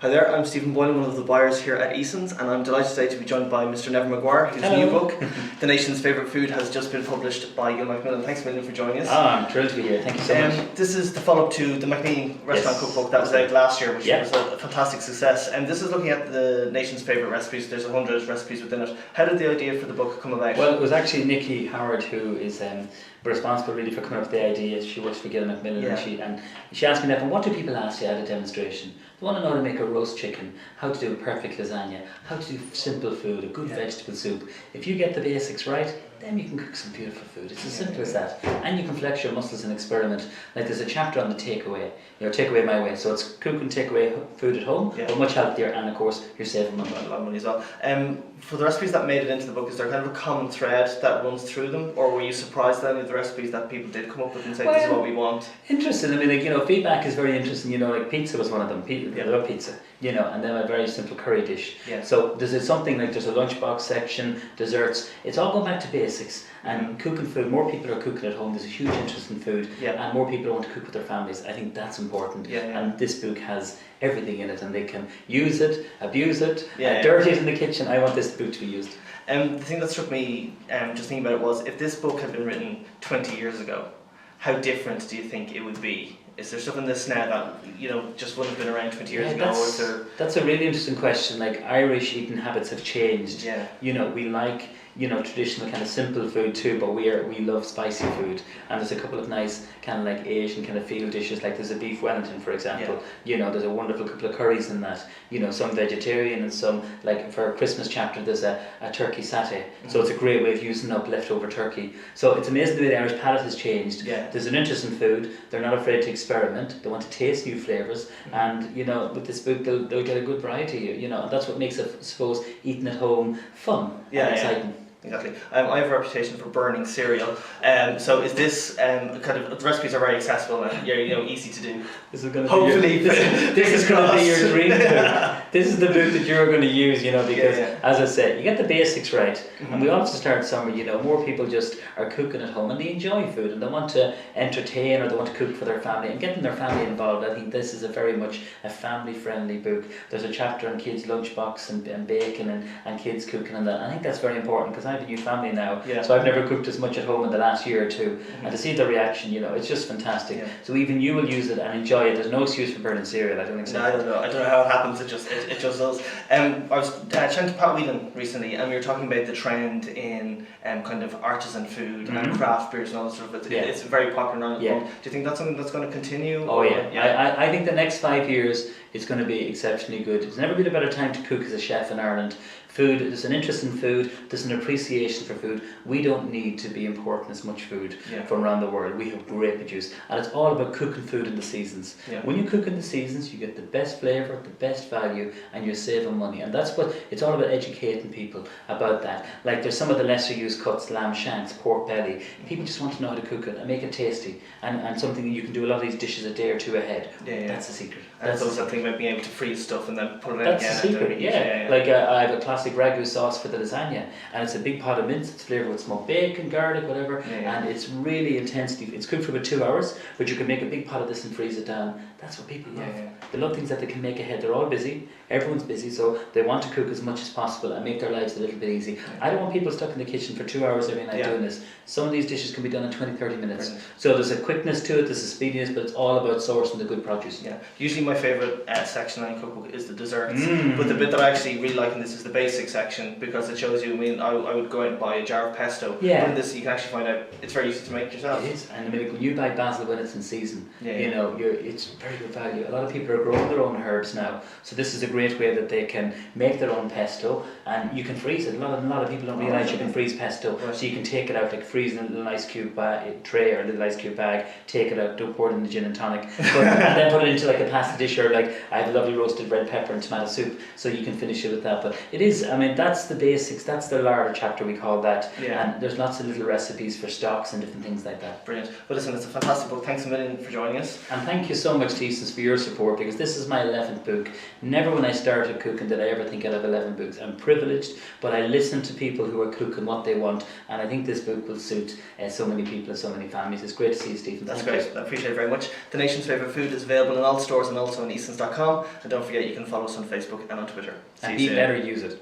Hi there, I'm Stephen Boylan, one of the buyers here at Eason's, and I'm delighted today to be joined by Mr. Neven Maguire, whose new book, The Nation's Favourite Food, has just been published by Gil Macmillan. Thanks a million for joining us. I'm thrilled to be here, thank you so much. This is the follow-up to the Maclean Restaurant Cookbook that was out last year, which was a fantastic success. And this is looking at the nation's favourite recipes. There's 100 recipes within it. How did the idea for the book come about? Well, it was actually Nikki Howard who is responsible really for coming up with the idea. She works for Gil Macmillan, and she asked me, Neven, what do people ask you at a demonstration? They want to know how to make a roast chicken, how to do a perfect lasagna, how to do simple food, a good vegetable soup. If you get the basics right, then you can cook some beautiful food. It's as simple as that. And you can flex your muscles and experiment. Like there's a chapter on the takeaway, takeaway my way. So it's cook and take away food at home, but much healthier, and of course you're saving money. A lot of money as well. For the recipes that made it into the book, is there kind of a common thread that runs through them, or were you surprised at any of the recipes that people did come up with and say, this is what we want? Interesting. I mean, feedback is very interesting. Like pizza was one of them. People love pizza. And then a very simple curry dish. So there's something like there's a lunchbox section, desserts. It's all going back to basics. And cooking food, more people are cooking at home. There's a huge interest in food, and more people want to cook with their families. I think that's important. And this book has everything in it, and they can use it, abuse it, dirty it in the kitchen. I want this book to be used. The thing that struck me, just thinking about it, was if this book had been written 20 years ago, how different do you think it would be? Is there stuff in this now that just wouldn't have been around 20 years ago? That's a really interesting question. Like Irish eating habits have changed. We like traditional kind of simple food too, but we love spicy food, and there's a couple of nice kind of like Asian kind of field dishes. Like there's a beef Wellington, for example. There's a wonderful couple of curries in that. Some vegetarian and some, like for a Christmas chapter, there's a turkey satay. So it's a great way of using up leftover turkey. So it's amazing the way the Irish palate has changed. There's an interest in food. They're not afraid to experiment. They want to taste new flavours, and with this book they'll get a good variety. And that's what makes it, I suppose, eating at home fun and exciting. Exactly. I have a reputation for burning cereal. So is this kind of, the recipes are very accessible and easy to do. This is going to hopefully be this is going to be your dream book. This is the book that you're going to use, because as I said, you get the basics right, and we also start summer. More people just are cooking at home and they enjoy food and they want to entertain or they want to cook for their family and getting their family involved. I think this is a very much a family-friendly book. There's a chapter on kids' lunchbox and bacon and kids cooking and that. I think that's very important because I have a new family now, so I've never cooked as much at home in the last year or two, and to see the reaction, it's just fantastic. So even you will use it and enjoy it. There's no excuse for burning cereal. I don't think so. No, I don't know how it happens. It just does. I was chatting to Pat Whelan recently, and we were talking about the trend in kind of artisan food and craft beers and all that sort of. It's very popular now. Do you think that's something that's going to continue? Oh yeah. I think the next 5 years it's going to be exceptionally good. There's never been a better time to cook as a chef in Ireland. Food, there's an interest in food, there's an appreciation for food. We don't need to be importing as much food from around the world. We have great produce, and it's all about cooking food in the seasons. When you cook in the seasons, you get the best flavour, the best value, and you're saving money. And that's what it's all about, educating people about that. Like there's some of the lesser used cuts, lamb shanks, pork belly. People just want to know how to cook it and make it tasty, and something you can do a lot of these dishes a day or two ahead. That's the secret. That's also something about being able to freeze stuff and then put it in again. That's the secret. Like I have a classic ragu sauce for the lasagna, and it's a big pot of mince. It's flavoured with smoked bacon, garlic, whatever, and it's really intensity. It's cooked for about 2 hours, but you can make a big pot of this and freeze it down. That's what people love. They love things that they can make ahead. They're all busy. Everyone's busy, so they want to cook as much as possible and make their lives a little bit easy. I don't want people stuck in the kitchen for 2 hours every night doing this. Some of these dishes can be done in 20-30 minutes. So there's a quickness to it, there's a speediness, but it's all about sourcing the good produce. Usually my favourite section in a cookbook is the desserts, but the bit that I actually really like in this is the basic section, because it shows you, I would go out and buy a jar of pesto, but in this you can actually find out it's very easy to make yourself. It is, and when you buy basil when it's in season, it's very good value. A lot of people are growing their own herbs now, so this is a great way that they can make their own pesto, and you can freeze it. A lot of people don't realise you can freeze pesto, so you can take it out, like freeze in a little ice cube tray or a little ice cube bag, take it out, don't pour it in the gin and tonic, and then put it into like a pasta dish, or like I have a lovely roasted red pepper and tomato soup, so you can finish it with that. But it is I mean, that's the basics. That's the larder chapter, we call that. Yeah. And there's lots of little recipes for stocks and different things like that. Brilliant. Well, listen, it's a fantastic book. Thanks a million for joining us. And thank you so much, Eason, for your support, because this is my 11th book. Never when I started cooking did I ever think I'd have 11 books. I'm privileged, but I listen to people who are cooking what they want, and I think this book will suit so many people and so many families. It's great to see you, Stephen. That's great. I appreciate it very much. The Nation's Favourite Food is available in all stores and also on easons.com. And don't forget, you can follow us on Facebook and on Twitter. And he better use it.